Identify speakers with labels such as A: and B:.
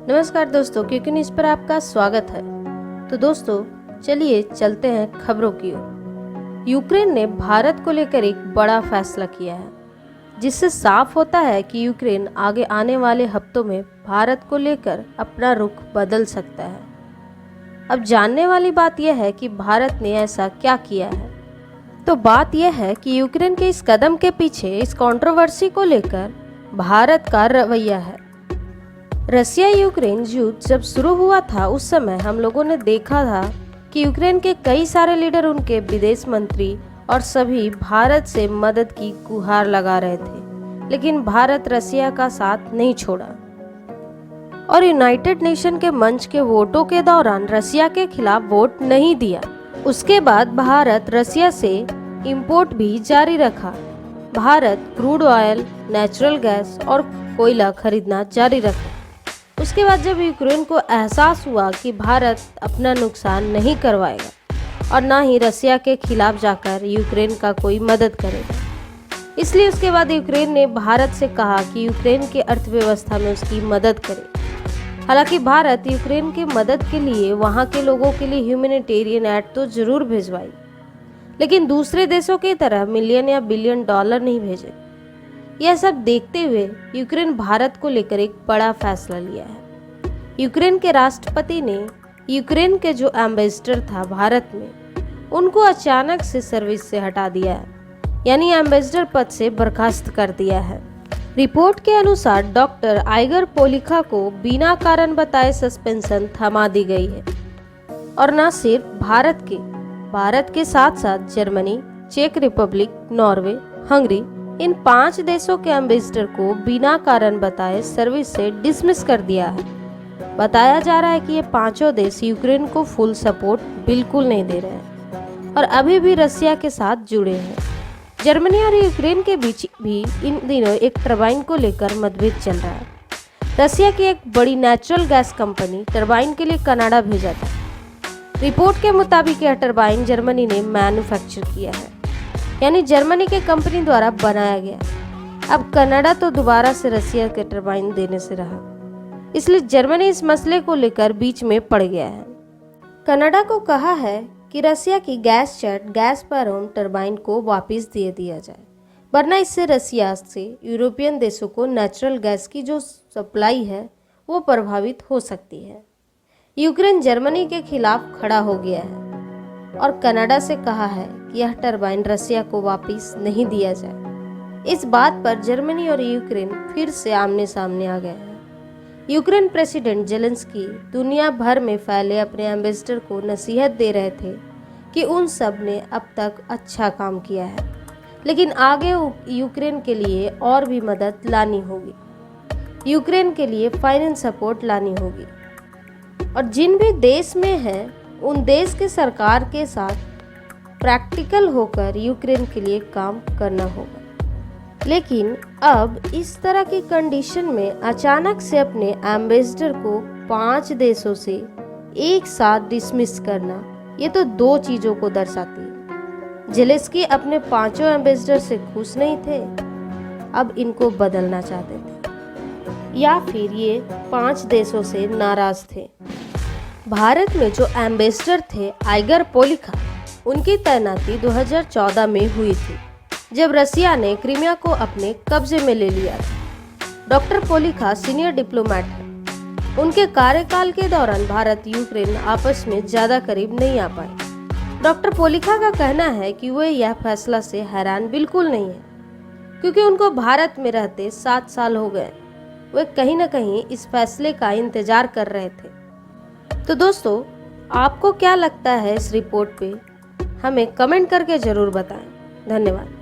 A: नमस्कार दोस्तों, quick news पर आपका स्वागत है। तो दोस्तों चलिए चलते हैं खबरों की ओर। यूक्रेन ने भारत को लेकर एक बड़ा फैसला किया है, जिससे साफ होता है कि यूक्रेन आगे आने वाले हफ्तों में भारत को लेकर अपना रुख बदल सकता है। अब जानने वाली बात यह है कि भारत ने ऐसा क्या किया है। तो बात यह है कि यूक्रेन के इस कदम के पीछे इस कंट्रोवर्सी को लेकर भारत का रवैया है। रसिया यूक्रेन युद्ध जब शुरू हुआ था उस समय हम लोगों ने देखा था कि यूक्रेन के कई सारे लीडर, उनके विदेश मंत्री और सभी भारत से मदद की गुहार लगा रहे थे, लेकिन भारत रसिया का साथ नहीं छोड़ा और यूनाइटेड नेशन के मंच के वोटों के दौरान रसिया के खिलाफ वोट नहीं दिया। उसके बाद भारत रसिया से इंपोर्ट भी जारी रखा। Bharat crude oil, natural gas और कोयला खरीदना जारी रखा। उसके बाद जब यूक्रेन को एहसास हुआ कि भारत अपना नुकसान नहीं करवाएगा और ना ही रसिया के खिलाफ जाकर यूक्रेन का कोई मदद करेगा, इसलिए उसके बाद यूक्रेन ने भारत से कहा कि यूक्रेन के अर्थव्यवस्था में उसकी मदद करे। हालांकि भारत यूक्रेन की मदद के लिए वहां के लोगों के लिए ह्यूमैनिटेरियन एड तो जरूर भिजवाई, लेकिन दूसरे देशों की तरह मिलियन या बिलियन डॉलर नहीं भेजे। यह सब देखते हुए यूक्रेन भारत को लेकर एक बड़ा फैसला लिया है। यूक्रेन के राष्ट्रपति ने यूक्रेन के जो एम्बेसडर था भारत में, उनको अचानक से सर्विस से हटा दिया है, यानी एम्बेसडर पद से बर्खास्त कर दिया है। रिपोर्ट के अनुसार डॉक्टर आइगर पोलिखा को बिना कारण बताए सस्पेंशन थमा दी गई है और न सिर्फ भारत के साथ साथ जर्मनी, चेक रिपब्लिक, नॉर्वे, हंगरी, इन 5 देशों के एम्बेसडर को बिना कारण बताए सर्विस से डिसमिस कर दिया है। बताया जा रहा है कि ये 5 देश यूक्रेन को फुल सपोर्ट बिल्कुल नहीं दे रहे हैं और अभी भी रसिया के साथ जुड़े हैं। जर्मनी और यूक्रेन के बीच भी इन दिनों एक टरबाइन को लेकर मतभेद चल रहा है। रसिया की एक बड़ी नेचुरल गैस कंपनी टरबाइन के लिए कनाडा भेजा था। रिपोर्ट के मुताबिक यह टरबाइन जर्मनी ने मैन्युफैक्चर किया है, यानी जर्मनी के कंपनी द्वारा बनाया गया। अब कनाडा तो दोबारा से रसिया के टरबाइन देने से रहा, इसलिए जर्मनी इस मसले को लेकर बीच में पड़ गया है। कनाडा को कहा है कि रसिया की गैसपेरोम टरबाइन को वापस दे दिया जाए, वरना इससे रसिया से यूरोपियन देशों को नेचुरल गैस की जो सप्लाई है वो प्रभावित हो सकती है। यूक्रेन जर्मनी के खिलाफ खड़ा हो गया है और कनाडा से कहा है कि यह टरबाइन रसिया को वापस नहीं दिया जाए। इस बात पर जर्मनी और यूक्रेन फिर से आमने सामने आ गए हैं। यूक्रेन प्रेसिडेंट जेलेंस्की दुनिया भर में फैले अपने एम्बेसडर को नसीहत दे रहे थे कि उन सब ने अब तक अच्छा काम किया है, लेकिन आगे यूक्रेन के लिए और भी मदद लानी होगी। यूक्रेन के लिए फाइनेंस सपोर्ट लानी होगी और जिन भी देश में है उन देश के सरकार के साथ प्रैक्टिकल होकर यूक्रेन के लिए काम करना होगा। लेकिन अब इस तरह की कंडीशन में अचानक से अपने एम्बेसडर को 5 देशों से एक साथ डिसमिस करना, ये तो 2 चीजों को दर्शाती है। जेलेंस्की अपने 5 एम्बेसडर से खुश नहीं थे, अब इनको बदलना चाहते थे, या फिर ये 5 देशों से नाराज थे। भारत में जो एम्बेसडर थे आइगर पोलिखा, उनकी तैनाती 2014 में हुई थी, जब रसिया ने क्रीमिया को अपने कब्जे में ले लिया था। डॉक्टर पोलिखा सीनियर डिप्लोमेट हैं। उनके कार्यकाल के दौरान भारत यूक्रेन आपस में ज़्यादा करीब नहीं आ पाए। डॉक्टर पोलिखा का कहना है कि वे यह फैसला से हैरान बिल्कुल नहीं है, क्योंकि उनको भारत में रहते 7 साल हो गए। वे कहीं ना कहीं इस फैसले का इंतजार कर रहे थे। तो दोस्तों, आपको क्या लगता है इस रिपोर्ट पे? हमें कमेंट करके ज़रूर बताएं। धन्यवाद।